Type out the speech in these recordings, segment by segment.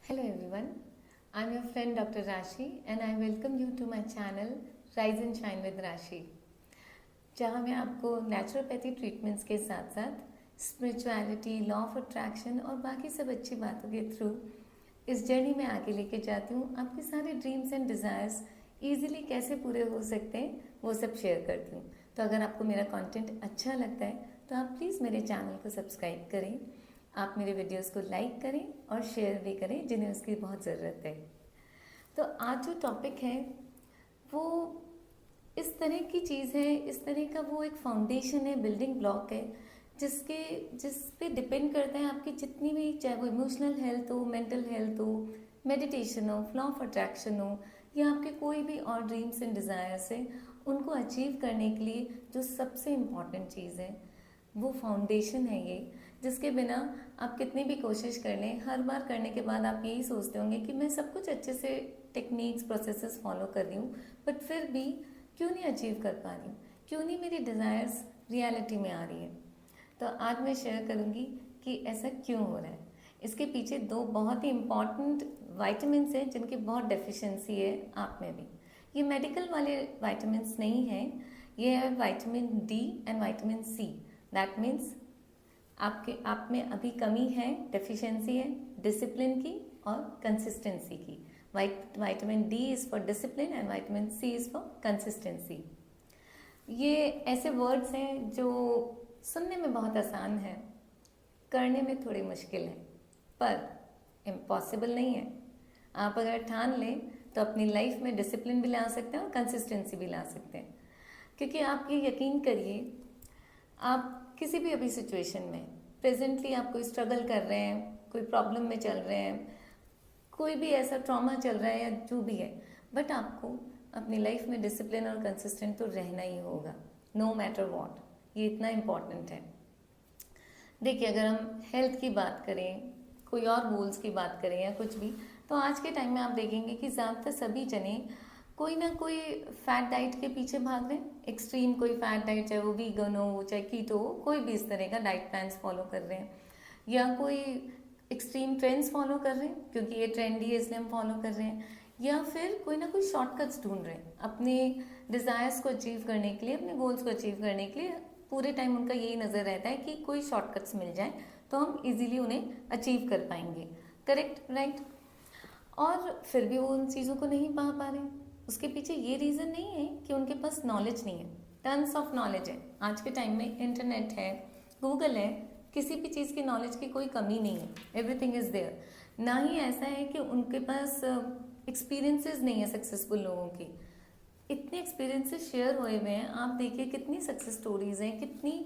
Hello everyone, I'm your friend Dr. Rashi and I welcome you to my channel Rise and Shine with Rashi, जहाँ मैं आपको naturopathy treatments के साथ साथ spirituality, law of attraction और बाकी सब अच्छी बातों के थ्रू इस जर्नी में आगे लेके जाती हूँ। आपके सारे ड्रीम्स एंड डिज़ायर्स ईजिली कैसे पूरे हो सकते हैं वो सब शेयर करती हूँ। तो अगर आपको मेरा कंटेंट अच्छा लगता है तो आप प्लीज़ मेरे चैनल को सब्सक्राइब करें, आप मेरे वीडियोस को लाइक करें और शेयर भी करें जिन्हें उसकी बहुत ज़रूरत है। तो आज जो टॉपिक है वो इस तरह की चीज़ है, इस तरह का वो एक फाउंडेशन है, बिल्डिंग ब्लॉक है जिस पे डिपेंड करता है आपकी जितनी भी, चाहे वो इमोशनल हेल्थ हो, मेंटल हेल्थ हो, मेडिटेशन हो, लॉ ऑफ अट्रैक्शन हो या आपके कोई भी और ड्रीम्स एंड डिज़ायर्स है, उनको अचीव करने के लिए जो सबसे इम्पॉर्टेंट चीज़ है वो फाउंडेशन है ये, जिसके बिना आप कितनी भी कोशिश कर लें, हर बार करने के बाद आप यही सोचते होंगे कि मैं सब कुछ अच्छे से टेक्निक्स प्रोसेसेस फॉलो कर रही हूँ बट फिर भी क्यों नहीं अचीव कर पा रही हूँ, क्यों नहीं मेरी डिज़ायर्स रियलिटी में आ रही है। तो आज मैं शेयर करूँगी कि ऐसा क्यों हो रहा है। इसके पीछे दो बहुत ही इम्पॉर्टेंट वाइटामिन्स हैं जिनकी बहुत डेफिशिएंसी है आप में भी। ये मेडिकल वाले वाइटामिन्स नहीं हैं, ये है vitamin D and vitamin C. That means आप में अभी कमी है, डेफिशिएंसी है डिसिप्लिन की और कंसिस्टेंसी की। Vitamin D is for discipline and vitamin C is for consistency. ये ऐसे वर्ड्स हैं जो सुनने में बहुत आसान है, करने में थोड़ी मुश्किल है, पर इम्पॉसिबल नहीं है। आप अगर ठान लें तो अपनी लाइफ में डिसिप्लिन भी ला सकते हैं और कंसिस्टेंसी भी ला सकते हैं। क्योंकि आप ये यकीन करिए, आप किसी भी अभी सिचुएशन में प्रेजेंटली आप कोई स्ट्रगल कर रहे हैं, कोई प्रॉब्लम में चल रहे हैं, कोई भी ऐसा ट्रॉमा चल रहा है या जो भी है, बट आपको अपनी लाइफ में डिसिप्लिन और कंसिस्टेंट तो रहना ही होगा, नो मैटर वॉट। ये इतना इम्पॉर्टेंट है। देखिए, अगर हम हेल्थ की बात करें, कोई और गोल्स की बात करें या कुछ भी, तो आज के टाइम में आप देखेंगे कि ज़्यादातर सभी जने कोई ना कोई फैट डाइट के पीछे भाग रहे हैं। एक्सट्रीम कोई फैट डाइट, चाहे वो वीगन हो चाहे कीटो हो, कोई भी इस तरह का डाइट प्लान्स फॉलो कर रहे हैं, या कोई एक्सट्रीम ट्रेंड्स फॉलो कर रहे हैं क्योंकि ये ट्रेंडी है इसलिए हम फॉलो कर रहे हैं, या फिर कोई ना कोई शॉर्टकट्स ढूंढ रहे हैं अपने डिज़ायर्स को अचीव करने के लिए, अपने गोल्स को अचीव करने के लिए। पूरे टाइम उनका यही नज़र रहता है कि कोई शॉर्टकट्स मिल जाए तो हम इजीली उन्हें अचीव कर पाएंगे। Correct, right. और फिर भी वो उन चीज़ों को नहीं पा रहे। उसके पीछे ये रीज़न नहीं है कि उनके पास नॉलेज नहीं है, टन्स ऑफ नॉलेज है। आज के टाइम में इंटरनेट है, गूगल है, किसी भी चीज़ की नॉलेज की कोई कमी नहीं है, एवरीथिंग इज़ देयर। ना ही ऐसा है कि उनके पास एक्सपीरियंसेस नहीं है सक्सेसफुल लोगों की। इतने एक्सपीरियंसेस शेयर हुए हुए हैं, आप देखिए कितनी सक्सेस स्टोरीज हैं, कितनी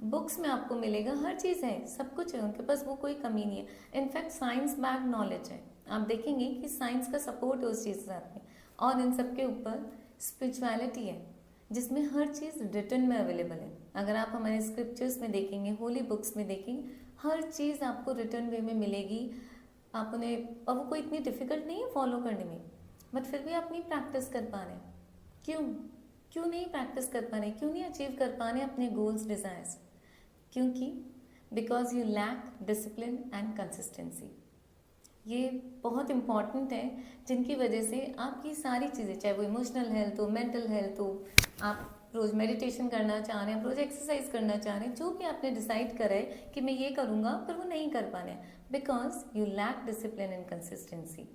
बुक्स में आपको मिलेगा, हर चीज़ है, सब कुछ है उनके पास, वो कोई कमी नहीं है। इनफैक्ट साइंस बैक नॉलेज है, आप देखेंगे कि साइंस का सपोर्ट है उस चीज़ के साथ में। और इन सब के ऊपर स्पिरिचुअलिटी है जिसमें हर चीज़ रिटर्न में अवेलेबल है। अगर आप हमारे स्क्रिप्चर्स में देखेंगे, होली बुक्स में देखेंगे, हर चीज़ आपको रिटर्न वे में मिलेगी। आप उन्हें, और वो कोई इतनी डिफ़िकल्ट नहीं है फॉलो करने में, बट फिर भी आप नहीं प्रैक्टिस कर पा रहे। क्यों क्यों नहीं प्रैक्टिस कर पा रहे, क्यों नहीं अचीव कर पा रहे अपने गोल्स, डिज़ायर्स? क्योंकि because you lack discipline and consistency. ये बहुत इम्पॉर्टेंट है जिनकी वजह से आपकी सारी चीज़ें, चाहे वो इमोशनल हेल्थ हो, मेंटल हेल्थ हो, आप रोज़ मेडिटेशन करना चाह रहे हैं, रोज़ एक्सरसाइज करना चाह रहे हैं, जो भी आपने डिसाइड करा है कि मैं ये करूँगा, पर वो नहीं कर पा रहे हैं because you lack discipline and consistency.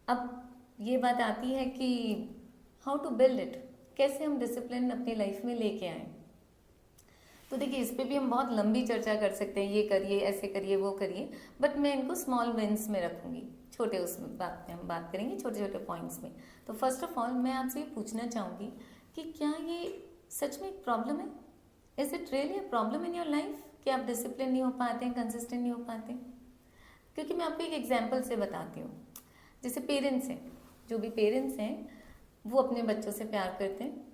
अब ये बात आती है कि हाउ टू बिल्ड इट, कैसे हम डिसिप्लिन अपनी लाइफ में लेके आएँ। तो देखिए, इस पे भी हम बहुत लंबी चर्चा कर सकते हैं, ये करिए, ऐसे करिए, वो करिए, बट मैं इनको स्मॉल विन्स में रखूंगी, छोटे उस बात में हम बात करेंगे, छोटे छोटे पॉइंट्स में। तो फर्स्ट ऑफ ऑल मैं आपसे ये पूछना चाहूँगी कि क्या ये सच में एक प्रॉब्लम है? Is it really a problem in your life कि आप डिसिप्लिन नहीं हो पाते हैं, कंसिस्टेंट नहीं हो पाते? क्योंकि मैं आपको एक एग्जाम्पल से बताती हूँ। जैसे पेरेंट्स हैं, जो भी पेरेंट्स हैं वो अपने बच्चों से प्यार करते हैं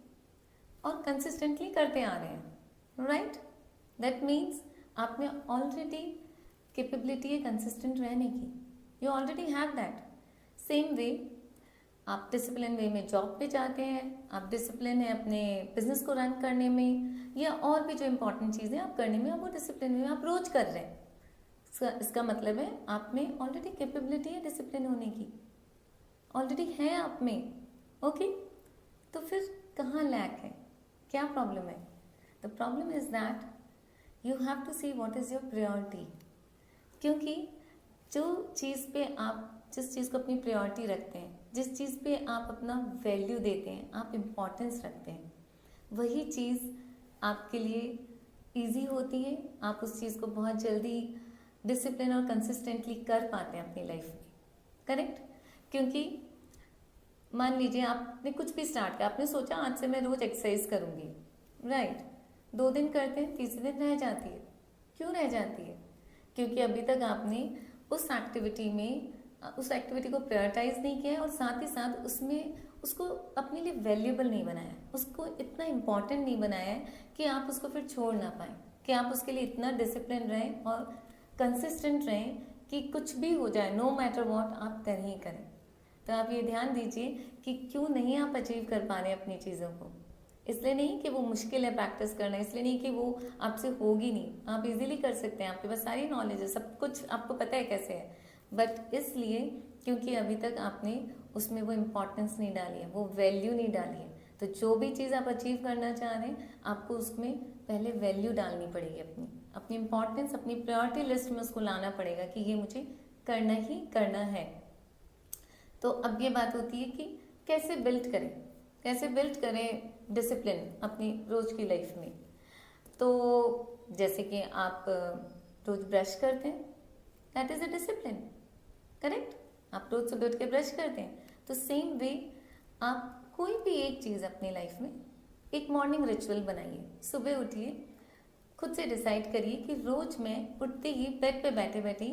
और कंसिस्टेंटली करते आ रहे हैं, राइट? दैट मीन्स आप में ऑलरेडी कैपेबिलिटी है कंसिस्टेंट रहने की, you already have that. Same way आप डिसिप्लिन वे में जॉब पे जाते हैं, आप डिसिप्लिन है अपने बिजनेस को रन करने में, या और भी जो इम्पोर्टेंट चीज़ें आप करने में, आप वो डिसिप्लिन में आप रोज कर रहे हैं। इसका मतलब है आप में ऑलरेडी कैपेबिलिटी है डिसिप्लिन होने की, ऑलरेडी है आप में। ओके, तो फिर कहाँ लैक है, क्या प्रॉब्लम है? The problem is that you have to see what is your priority. क्योंकि जो चीज़ पे आप, जिस चीज़ को अपनी प्रायोरिटी रखते हैं, जिस चीज़ पे आप अपना वैल्यू देते हैं, आप इम्पोर्टेंस रखते हैं, वही चीज़ आपके लिए इजी होती है। आप उस चीज़ को बहुत जल्दी डिसिप्लिन और कंसिस्टेंटली कर पाते हैं अपनी लाइफ में। करेक्ट? क्योंकि मान लीजिए आपने कुछ भी स्टार्ट किया, आपने सोचा आज से मैं रोज एक्सरसाइज करूंगी, राइट? 2 दिन करते हैं, तीसरे दिन रह जाती है। क्यों रह जाती है? क्योंकि अभी तक आपने उस एक्टिविटी को प्रायोरिटाइज नहीं किया है, और साथ ही साथ उसको अपने लिए वैल्यूएबल नहीं बनाया, उसको इतना इम्पोर्टेंट नहीं बनाया है कि आप उसको फिर छोड़ ना पाए, कि आप उसके लिए इतना डिसिप्लिन रहें और कंसिस्टेंट रहें कि कुछ भी हो जाए, नो मैटर वॉट, आप कर ही करें। तो आप ये ध्यान दीजिए कि क्यों नहीं आप अचीव कर पा रहे हैं अपनी चीज़ों को। इसलिए नहीं कि वो मुश्किल है प्रैक्टिस करना, इसलिए नहीं कि वो आपसे होगी नहीं, आप इजीली कर सकते हैं, आपके पास सारी नॉलेज है, सब कुछ आपको पता है कैसे है, बट इसलिए क्योंकि अभी तक आपने उसमें वो इम्पोर्टेंस नहीं डाली है, वो वैल्यू नहीं डाली है। तो जो भी चीज़ आप अचीव करना चाह रहे हैं, आपको उसमें पहले वैल्यू डालनी पड़ेगी, अपनी इम्पोर्टेंस, अपनी प्रायोरिटी लिस्ट में उसको लाना पड़ेगा कि ये मुझे करना ही करना है। तो अब ये बात होती है कि कैसे बिल्ड करें डिसिप्लिन अपनी रोज की लाइफ में। तो जैसे कि आप रोज ब्रश करते हैं, that is a discipline. Correct? आप रोज सुबह उठ के ब्रश करते हैं, तो सेम वे आप कोई भी एक चीज़ अपनी लाइफ में एक मॉर्निंग रिचुअल बनाइए। सुबह उठिए, खुद से डिसाइड करिए कि रोज मैं उठते ही बेड पे बैठे बैठे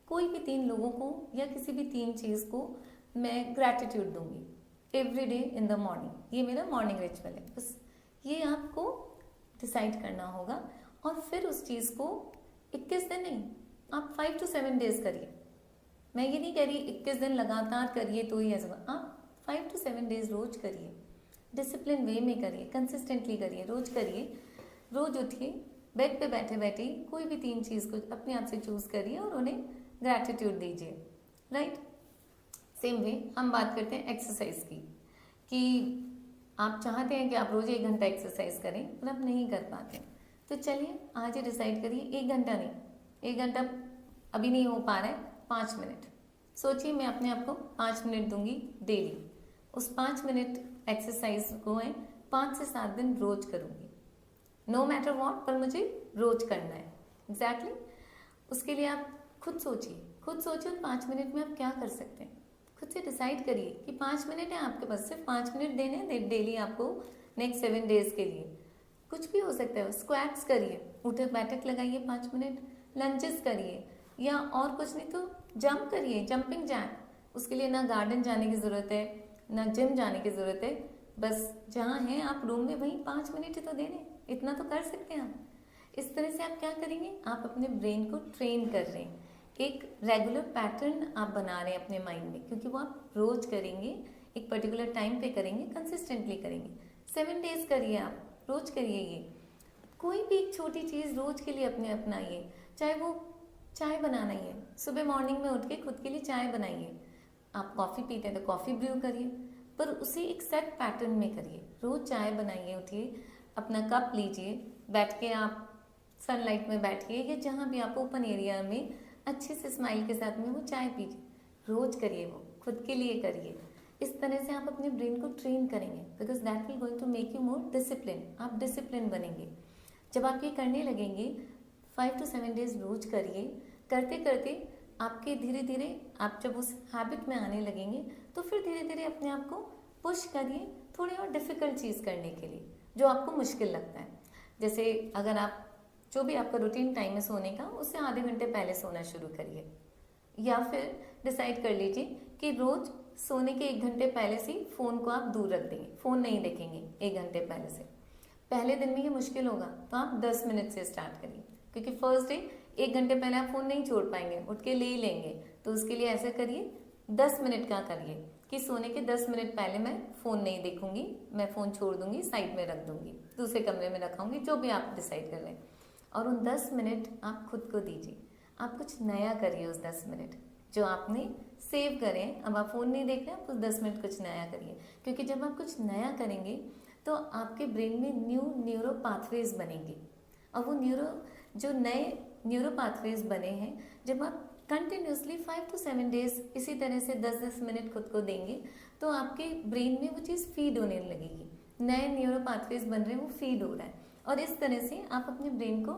कोई भी 3 लोगों को या किसी भी 3 चीज़ को मैं ग्रैटिट्यूड दूंगी every day in the morning. ये मेरा मॉर्निंग रिचुअल है। बस ये आपको डिसाइड करना होगा, और फिर उस चीज़ को 21 दिन नहीं, आप 5 to 7 डेज करिए। मैं ये नहीं कह रही 21 दिन लगातार करिए तो ही ऐसा, आप 5 to 7 डेज रोज करिए, डिसिप्लिन वे में करिए, कंसिस्टेंटली करिए, रोज करिए। रोज उठिए, बेड पे बैठे बैठे कोई भी 3 चीज़ को अपने आप से चूज करिए और उन्हें ग्रैटिट्यूड दीजिए, राइट? सेम वे हम बात करते हैं एक्सरसाइज की, कि आप चाहते हैं कि आप रोज 1 घंटा एक्सरसाइज करें पर आप नहीं कर पाते, तो चलिए आज ही डिसाइड करिए 1 घंटा नहीं, 1 घंटा अभी नहीं हो पा रहा है, 5 मिनट सोचिए, मैं अपने आप को 5 मिनट दूंगी डेली। उस 5 मिनट एक्सरसाइज को है 5 से 7 दिन रोज करूंगी, नो मैटर वॉट, पर मुझे रोज करना है। एग्जैक्टली उसके लिए आप खुद सोचिए 5 मिनट में आप क्या कर सकते हैं। खुद से डिसाइड करिए कि 5 मिनट है आपके पास, सिर्फ 5 मिनट देने हैं डेली आपको नेक्स्ट 7 डेज के लिए। कुछ भी हो सकता है, स्क्वाट्स करिए, उठक बैठक लगाइए 5 मिनट, लंचेस करिए, या और कुछ नहीं तो जंप करिए, जंपिंग जैक। उसके लिए ना गार्डन जाने की ज़रूरत है, ना जिम जाने की ज़रूरत है, बस जहाँ हैं आप रूम में वहीं 5 मिनट ही तो देने, इतना तो कर सकते हैं आप। इस तरह से आप क्या करेंगे, आप अपने ब्रेन को ट्रेन कर रहे हैं, एक रेगुलर पैटर्न आप बना रहे हैं अपने माइंड में, क्योंकि वो आप रोज करेंगे, एक पर्टिकुलर टाइम पे करेंगे, कंसिस्टेंटली करेंगे। 7 डेज करिए, आप रोज करिए। ये कोई भी एक छोटी चीज़ रोज के लिए अपने अपनाइए, चाहे वो चाय बनाना ही है, सुबह मॉर्निंग में उठ के खुद के लिए चाय बनाइए। आप कॉफ़ी पीते हैं तो कॉफ़ी ब्रू करिए, पर उसे एक सेट पैटर्न में करिए। रोज चाय बनाइए, उठिए, अपना कप लीजिए, बैठ के आप सनलाइट में बैठिए या जहाँ भी आप ओपन एरिया में अच्छे से स्माइल के साथ में वो चाय पीजिए। रोज करिए, वो खुद के लिए करिए। इस तरह से आप अपने ब्रेन को ट्रेन करेंगे, because that will going to make you more discipline. आप डिसिप्लिन बनेंगे जब आप ये करने लगेंगे। 5 to 7 डेज रोज करिए, करते करते आपके धीरे धीरे आप जब उस हैबिट में आने लगेंगे तो फिर धीरे धीरे अपने आप को पुश करिए थोड़ी और डिफिकल्ट चीज़ करने के लिए जो आपको मुश्किल लगता है। जैसे अगर आप जो भी आपका रूटीन टाइम है सोने का, उससे आधे घंटे पहले सोना शुरू करिए, या फिर डिसाइड कर लीजिए कि रोज सोने के 1 घंटे पहले से फ़ोन को आप दूर रख देंगे, फ़ोन नहीं देखेंगे 1 घंटे पहले से। पहले दिन में ये मुश्किल होगा तो आप 10 मिनट से स्टार्ट करिए, क्योंकि फर्स्ट डे 1 घंटे पहले आप फ़ोन नहीं छोड़ पाएंगे, उठ के ले ही लेंगे। तो उसके लिए ऐसा करिए, 10 मिनट का करिए कि सोने के 10 मिनट पहले मैं फ़ोन नहीं देखूंगी, मैं फ़ोन छोड़ दूंगी, साइड में रख दूंगी, दूसरे कमरे में रखाऊंगी, जो भी आप डिसाइड कर लें। और उन 10 मिनट आप खुद को दीजिए। आप कुछ नया करिए उस 10 मिनट जो आपने सेव करें। अब आप फ़ोन नहीं देख रहे हैं, आप उस 10 मिनट कुछ नया करिए, क्योंकि जब आप कुछ नया करेंगे तो आपके ब्रेन में न्यूरो पाथवेज बनेंगे। और वो जो नए न्यूरो पाथवेज बने हैं, जब आप कंटिन्यूसली 5 to 7 डेज इसी तरह से 10-10 मिनट खुद को देंगे तो आपके ब्रेन में वो चीज़ फीड होने लगेगी। नए न्यूरो पाथवेज बन रहे हैं, वो फीड हो रहा है, और इस तरह से आप अपने ब्रेन को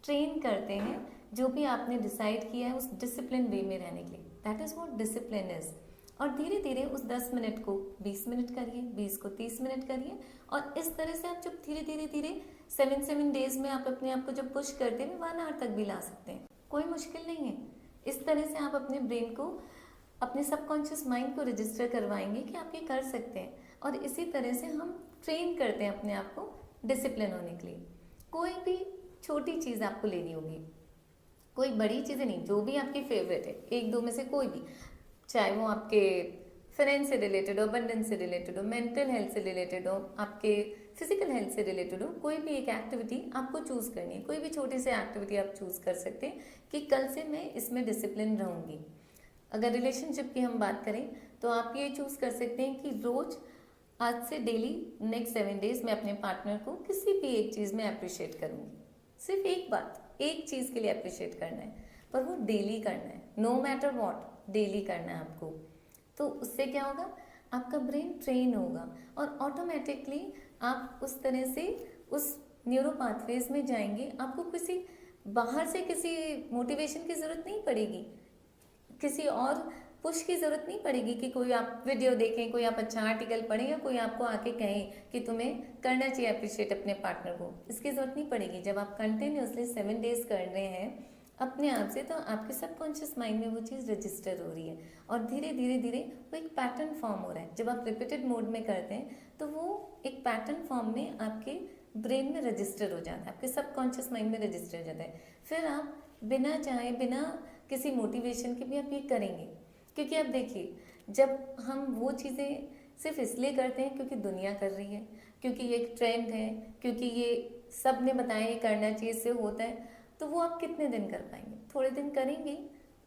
ट्रेन करते हैं जो भी आपने डिसाइड किया है उस डिसिप्लिन वे में रहने के लिए। That is what discipline is. और धीरे धीरे उस 10 मिनट को 20 मिनट करिए, 20 को 30 मिनट करिए, और इस तरह से आप जब धीरे धीरे धीरे 7 डेज में आप अपने आप को जब पुश करते हैं 1 आवर तक भी ला सकते हैं, कोई मुश्किल नहीं है। इस तरह से आप अपने ब्रेन को, अपने सबकॉन्शियस माइंड को रजिस्टर करवाएंगे कि आप ये कर सकते हैं, और इसी तरह से हम ट्रेन करते हैं अपने आप को डिसिप्लिन होने के लिए। कोई भी छोटी चीज़ आपको लेनी होगी, कोई बड़ी चीज़ें नहीं, जो भी आपकी फेवरेट है, एक दो में से कोई भी, चाहे वो आपके फाइनेंस से रिलेटेड हो, अबंडेंस से रिलेटेड हो, मेंटल हेल्थ से रिलेटेड हो, आपके फिजिकल हेल्थ से रिलेटेड हो, कोई भी एक एक्टिविटी आपको चूज़ करनी है। कोई भी छोटी सी एक्टिविटी आप चूज़ कर सकते हैं कि कल से मैं इसमें डिसिप्लिन रहूँगी। अगर रिलेशनशिप की हम बात करें तो आप ये चूज़ कर सकते हैं कि रोज़ आज से डेली नेक्स्ट 7 डेज मैं अपने पार्टनर को किसी भी एक चीज़ में अप्रिशिएट करूँगी। सिर्फ एक बात, एक चीज़ के लिए अप्रिशिएट करना है, पर वो डेली करना है, नो मैटर वॉट, डेली करना है आपको। तो उससे क्या होगा, आपका ब्रेन ट्रेन होगा और ऑटोमेटिकली आप उस तरह से उस न्यूरो पाथवेज में जाएंगे। आपको किसी बाहर से किसी मोटिवेशन की ज़रूरत नहीं पड़ेगी, किसी और पुश की ज़रूरत नहीं पड़ेगी कि कोई आप वीडियो देखें, कोई आप अच्छा आर्टिकल पढ़ें, या कोई आपको आके कहें कि तुम्हें करना चाहिए अप्रिशिएट अपने पार्टनर को। इसकी ज़रूरत नहीं पड़ेगी। जब आप कंटिन्यूसली 7 डेज कर रहे हैं अपने आप से, तो आपके सबकॉन्शियस माइंड में वो चीज़ रजिस्टर हो रही है, और धीरे धीरे धीरे वो एक पैटर्न फॉर्म हो रहा है। जब आप रिपीटेड मोड में करते हैं तो वो एक पैटर्न फॉर्म में आपके ब्रेन में रजिस्टर हो जाता है, आपके सबकॉन्शियस माइंड में रजिस्टर हो जाता है। फिर आप बिना चाहे, बिना किसी मोटिवेशन के भी आप ये करेंगे, क्योंकि आप देखिए, जब हम वो चीज़ें सिर्फ इसलिए करते हैं क्योंकि दुनिया कर रही है, क्योंकि ये एक ट्रेंड है, क्योंकि ये सब ने बताया ये करना चाहिए, इससे होता है, तो वो आप कितने दिन कर पाएंगे? थोड़े दिन करेंगे,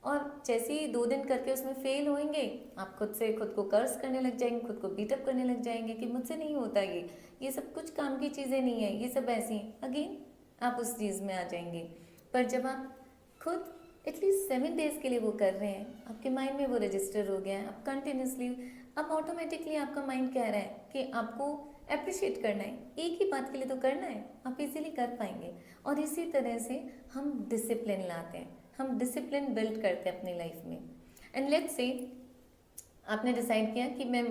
और जैसे ही 2 दिन करके उसमें फेल होंगे, आप खुद से खुद को कर्स करने लग जाएंगे, खुद को बीटअप करने लग जाएंगे कि मुझसे नहीं होता ये सब कुछ काम की चीज़ें नहीं है, ये सब ऐसी हैं। अगेन आप उस चीज़ में आ जाएंगे। पर जब आप खुद एटलीस्ट 7 डेज के लिए वो कर रहे हैं, आपके माइंड में वो रजिस्टर हो गया है, आप कंटिन्यूसली, अब ऑटोमेटिकली आपका माइंड कह रहा है कि आपको अप्रिशिएट करना है, एक ही बात के लिए तो करना है, आप इजीली कर पाएंगे। और इसी तरह से हम डिसिप्लिन लाते हैं, हम डिसिप्लिन बिल्ड करते हैं अपनी लाइफ में। एंड लेट्स से आपने डिसाइड किया कि मैं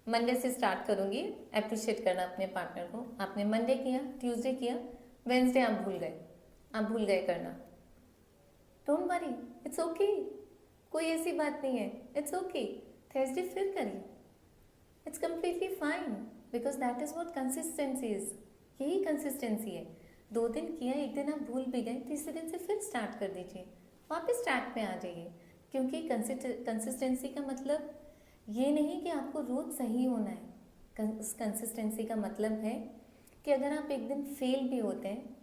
मंडे से स्टार्ट करूँगी अप्रिशिएट करना अपने पार्टनर को। आपने मंडे किया, ट्यूसडे किया, वेंसडे आप भूल गए करना। डोंट वरी, इट्स ओके, कोई ऐसी बात नहीं है, इट्स ओके। थर्सडे फिर करिए, it's completely fine, because that is what consistency is. यही कंसिस्टेंसी है। 2 दिन किया, एक दिन आप भूल भी गए, तीसरे दिन से फिर स्टार्ट कर दीजिए, वापस ट्रैक पे आ जाइए। क्योंकि कंसिस्टेंसी का मतलब ये नहीं कि आपको रोज़ सही होना है। कंसिस्टेंसी का मतलब है कि अगर आप एक दिन फेल भी होते हैं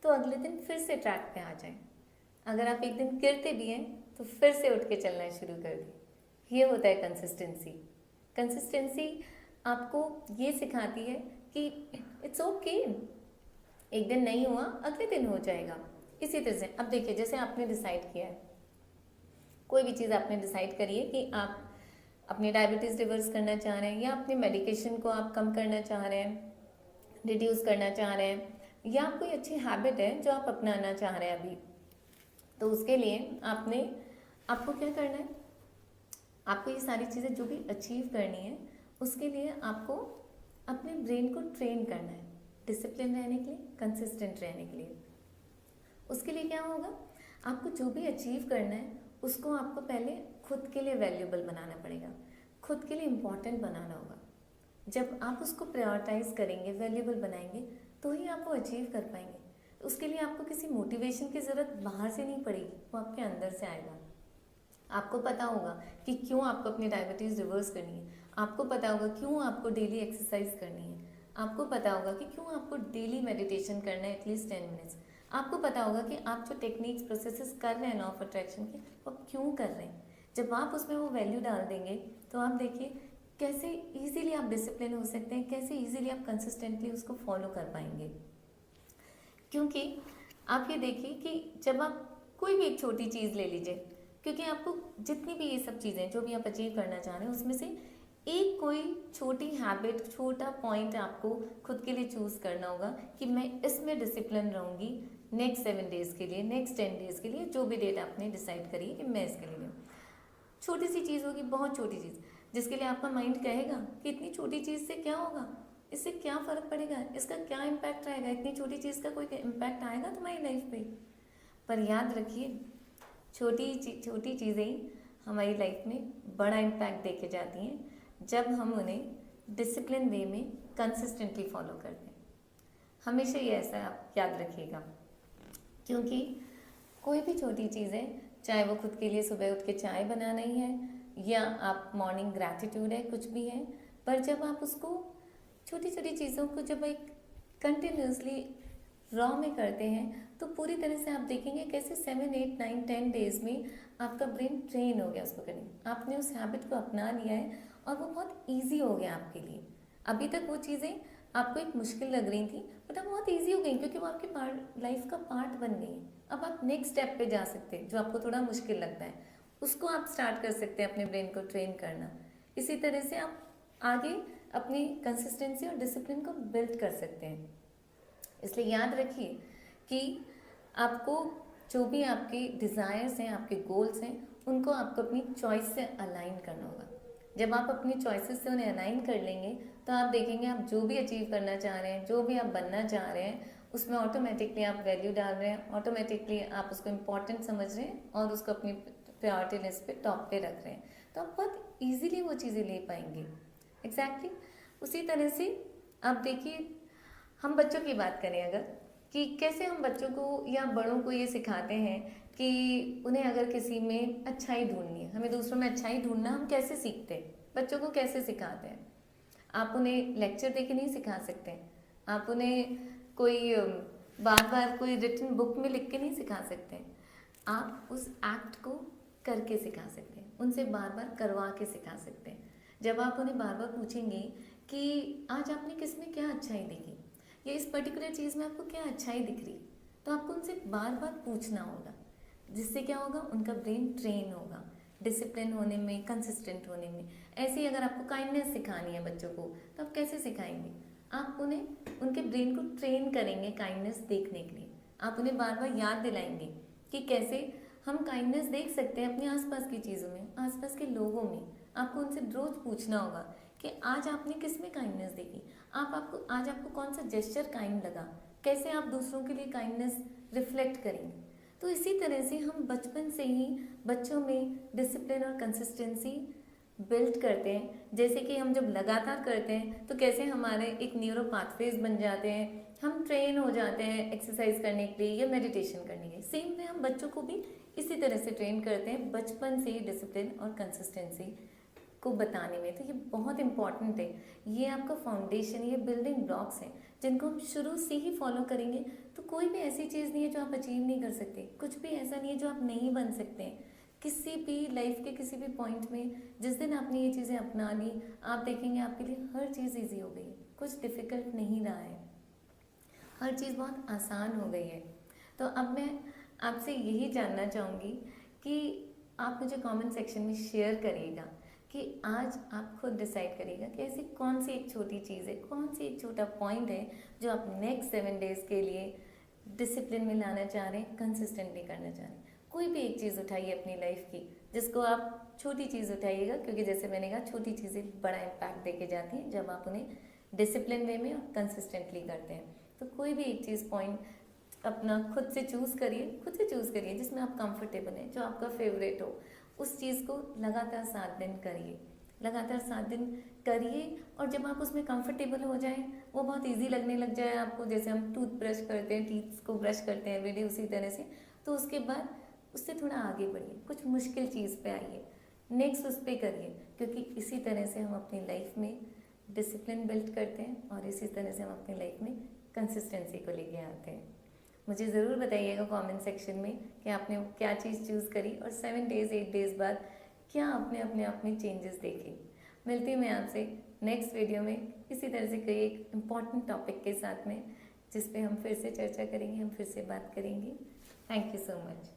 तो अगले दिन फिर से ट्रैक पे आ जाएं। अगर आप एक दिन गिरते भी हैं तो फिर से उठ के चलना शुरू कर दें। ये होता है कंसिस्टेंसी। कंसिस्टेंसी आपको ये सिखाती है कि इट्स ओके, एक दिन नहीं हुआ अगले दिन हो जाएगा। इसी तरह से अब देखिए, जैसे आपने डिसाइड किया है, कोई भी चीज़ आपने डिसाइड करी है कि आप अपनी डायबिटीज़ रिवर्स करना चाह रहे हैं, या अपने मेडिकेशन को आप कम करना चाह रहे हैं, रिड्यूस करना चाह रहे हैं, या कोई अच्छी हैबिट है जो आप अपनाना चाह रहे हैं अभी, तो उसके लिए आपको क्या करना है, आपको ये सारी चीज़ें जो भी अचीव करनी है, उसके लिए आपको अपने ब्रेन को ट्रेन करना है डिसिप्लिन रहने के लिए, कंसिस्टेंट रहने के लिए। उसके लिए क्या होगा, आपको जो भी अचीव करना है उसको आपको पहले खुद के लिए वैल्यूबल बनाना पड़ेगा, खुद के लिए इम्पॉर्टेंट बनाना होगा। जब आप उसको प्रायोरिटाइज करेंगे, वैल्यूबल बनाएंगे, तो ही आप वो अचीव कर पाएंगे। उसके लिए आपको किसी मोटिवेशन की ज़रूरत बाहर से नहीं पड़ेगी, वो आपके अंदर से आएगा। आपको पता होगा कि क्यों आपको अपनी डायबिटीज़ रिवर्स करनी है, आपको पता होगा क्यों आपको डेली एक्सरसाइज करनी है, आपको पता होगा कि क्यों आपको डेली मेडिटेशन करना है एटलीस्ट 10 मिनट्स, आपको पता होगा कि आप जो टेक्निक्स प्रोसेसेस कर रहे हैं लॉ ऑफ अट्रैक्शन के, वो आप क्यों कर रहे हैं। जब आप उसमें वो वैल्यू डाल देंगे तो आप देखिए कैसे इजीली आप डिसिप्लिन हो सकते हैं, कैसे इजीली आप कंसिस्टेंटली उसको फॉलो कर पाएंगे। क्योंकि आप ये देखिए कि जब आप कोई भी एक छोटी चीज़ ले लीजिए, क्योंकि आपको जितनी भी ये सब चीज़ें जो भी आप अचीव करना चाह रहे हैं उसमें से एक कोई छोटी हैबिट, छोटा पॉइंट आपको खुद के लिए चूज़ करना होगा कि मैं इसमें डिसिप्लिन रहूँगी नेक्स्ट 7 डेज़ के लिए, नेक्स्ट 10 डेज़ के लिए, जो भी डेट आपने डिसाइड करी है कि मैं इसके लिए लूँ। छोटी सी चीज़ होगी, बहुत छोटी चीज़, जिसके लिए आपका माइंड कहेगा कि इतनी छोटी चीज़ से क्या होगा, इससे क्या फ़र्क पड़ेगा, इसका क्या इम्पैक्ट आएगा, इतनी छोटी चीज़ का कोई इम्पैक्ट आएगा तुम्हारी लाइफ पे। पर याद रखिए छोटी चीज़ें ही हमारी लाइफ में बड़ा इम्पैक्ट दे के जाती हैं जब हम उन्हें डिसिप्लिन वे में कंसिस्टेंटली फॉलो करते हैं। हमेशा ये ऐसा आप याद रखिएगा, क्योंकि कोई भी छोटी चीज़ है, चाहे वो खुद के लिए सुबह उठ के चाय बनाना ही है या आप मॉर्निंग ग्रैटिट्यूड है, कुछ भी है, पर जब आप उसको छोटी छोटी चीज़ों को जब एक कंटिन्यूसली रॉ में करते हैं तो पूरी तरह से आप देखेंगे कैसे 7, 8, 9, 10 डेज में आपका ब्रेन ट्रेन हो गया उसको करने, आपने उस हैबिट को अपना लिया है और वो बहुत ईजी हो गया आपके लिए। अभी तक वो चीज़ें आपको एक मुश्किल लग रही थी, बट अब बहुत ईजी हो गई क्योंकि वो आपके लाइफ का पार्ट बन गई है। अब आप नेक्स्ट स्टेप पे जा सकते हैं, जो आपको थोड़ा मुश्किल लगता है उसको आप स्टार्ट कर सकते हैं अपने ब्रेन को ट्रेन करना। इसी तरह से आप आगे अपनी कंसिस्टेंसी और डिसिप्लिन को बिल्ड कर सकते हैं। इसलिए याद रखिए कि आपको जो भी आपके डिज़ायर्स हैं, आपके गोल्स हैं, उनको आपको अपनी चॉइस से अलाइन करना होगा। जब आप अपनी चॉइसेस से उन्हें अलाइन कर लेंगे तो आप देखेंगे आप जो भी अचीव करना चाह रहे हैं, जो भी आप बनना चाह रहे हैं, उसमें ऑटोमेटिकली आप वैल्यू डाल रहे हैं, ऑटोमेटिकली आप उसको इम्पॉर्टेंट समझ रहे हैं और उसको अपनी प्रायोरिटी लिस्ट पे टॉप पे रख रहे हैं, तो आप बहुत ईजीली वो चीज़ें ले पाएंगे। एग्जैक्टली उसी तरह से आप देखिए, हम बच्चों की बात करें अगर, कि कैसे हम बच्चों को या बड़ों को ये सिखाते हैं कि उन्हें अगर किसी में अच्छाई ढूंढनी है, हमें दूसरों में अच्छाई ढूंढना हम कैसे सीखते हैं, बच्चों को कैसे सिखाते हैं। आप उन्हें लेक्चर दे के नहीं सिखा सकते, आप उन्हें कोई बार बार कोई रिटन बुक में लिख के नहीं सिखा सकते, आप उस एक्ट को करके सिखा सकते हैं, उनसे बार बार करवा के सिखा सकते हैं। जब आप उन्हें बार बार पूछेंगे कि आज आपने किस में क्या अच्छाई देखी या इस पर्टिकुलर चीज़ में आपको क्या अच्छाई दिख रही, तो आपको उनसे बार बार पूछना होगा, जिससे क्या होगा, उनका ब्रेन ट्रेन होगा डिसिप्लिन होने में, कंसिस्टेंट होने में। ऐसे ही अगर आपको काइंडनेस सिखानी है बच्चों को, तो आप कैसे सिखाएंगे, आप उन्हें उनके ब्रेन को ट्रेन करेंगे काइंडनेस देखने के लिए। आप उन्हें बार बार याद दिलाएंगे कि कैसे हम काइंडनेस देख सकते हैं अपने आसपास की चीज़ों में, आसपास के लोगों में। आपको उनसे रोज पूछना होगा कि आज आपने किस में काइंडनेस देखी, आज आपको कौन सा जेस्चर काइंड लगा, कैसे आप दूसरों के लिए काइंडनेस रिफ्लेक्ट करेंगे। तो इसी तरह से हम बचपन से ही बच्चों में डिसिप्लिन और कंसिस्टेंसी बिल्ड करते हैं। जैसे कि हम जब लगातार करते हैं तो कैसे हमारे एक न्यूरो पाथवेज बन जाते हैं, हम ट्रेन हो जाते हैं एक्सरसाइज करने के लिए या मेडिटेशन करने के लिए। सेम वे हम बच्चों को भी इसी तरह से ट्रेन करते हैं बचपन से ही डिसिप्लिन और कंसिस्टेंसी को बताने में। तो ये बहुत इंपॉर्टेंट है, ये आपका फाउंडेशन, ये बिल्डिंग ब्लॉक्स हैं जिनको हम शुरू से ही फॉलो करेंगे तो कोई भी ऐसी चीज़ नहीं है जो आप अचीव नहीं कर सकते, कुछ भी ऐसा नहीं है जो आप नहीं बन सकते हैं। किसी भी लाइफ के किसी भी पॉइंट में जिस दिन आपने ये चीज़ें अपना ली, आप देखेंगे आपके लिए हर चीज़ ईजी हो गई, कुछ डिफ़िकल्ट नहीं रहा है, हर चीज़ बहुत आसान हो गई है। तो अब मैं आपसे यही जानना चाहूँगी कि आप मुझे कमेंट सेक्शन में शेयर करिएगा कि आज आप खुद डिसाइड करिएगा कि ऐसी कौन सी एक छोटी चीज़ है, कौन सी एक छोटा पॉइंट है जो आप नेक्स्ट 7 डेज़ के लिए डिसिप्लिन में लाना चाह रहे हैं, कंसिस्टेंटली करना चाह रहे हैं। कोई भी एक चीज़ उठाइए अपनी लाइफ की, जिसको आप छोटी चीज़ उठाइएगा, क्योंकि जैसे मैंने कहा छोटी चीज़ें बड़ा इम्पैक्ट दे के जाती हैं जब आप उन्हें डिसिप्लिन वे में और कंसिस्टेंटली करते हैं। तो कोई भी एक चीज़ पॉइंट अपना खुद से चूज़ करिए जिसमें आप कंफर्टेबल हैं, जो आपका फेवरेट हो। उस चीज़ को लगातार 7 दिन करिए, लगातार 7 दिन करिए, और जब आप उसमें कंफर्टेबल हो जाएं, वो बहुत इजी लगने लग जाए आपको, जैसे हम टूथब्रश करते हैं, टीथ को ब्रश करते हैं एवरीडे, उसी तरह से। तो उसके बाद उससे थोड़ा आगे बढ़िए, कुछ मुश्किल चीज़ पे आइए, नेक्स्ट उस पर करिए, क्योंकि इसी तरह से हम अपनी लाइफ में डिसिप्लिन बिल्ड करते हैं और इसी तरह से हम अपनी लाइफ में कंसिस्टेंसी को लेके आते हैं। मुझे ज़रूर बताइएगा कमेंट सेक्शन में कि आपने क्या चीज़ चूज़ करी और 7 डेज़ 8 डेज़ बाद क्या आपने अपने आप में चेंजेस देखे। मिलती हूँ मैं आपसे नेक्स्ट वीडियो में इसी तरह से कोई एक इम्पॉर्टेंट टॉपिक के साथ में, जिस पे हम फिर से चर्चा करेंगे, हम फिर से बात करेंगे। Thank you so much.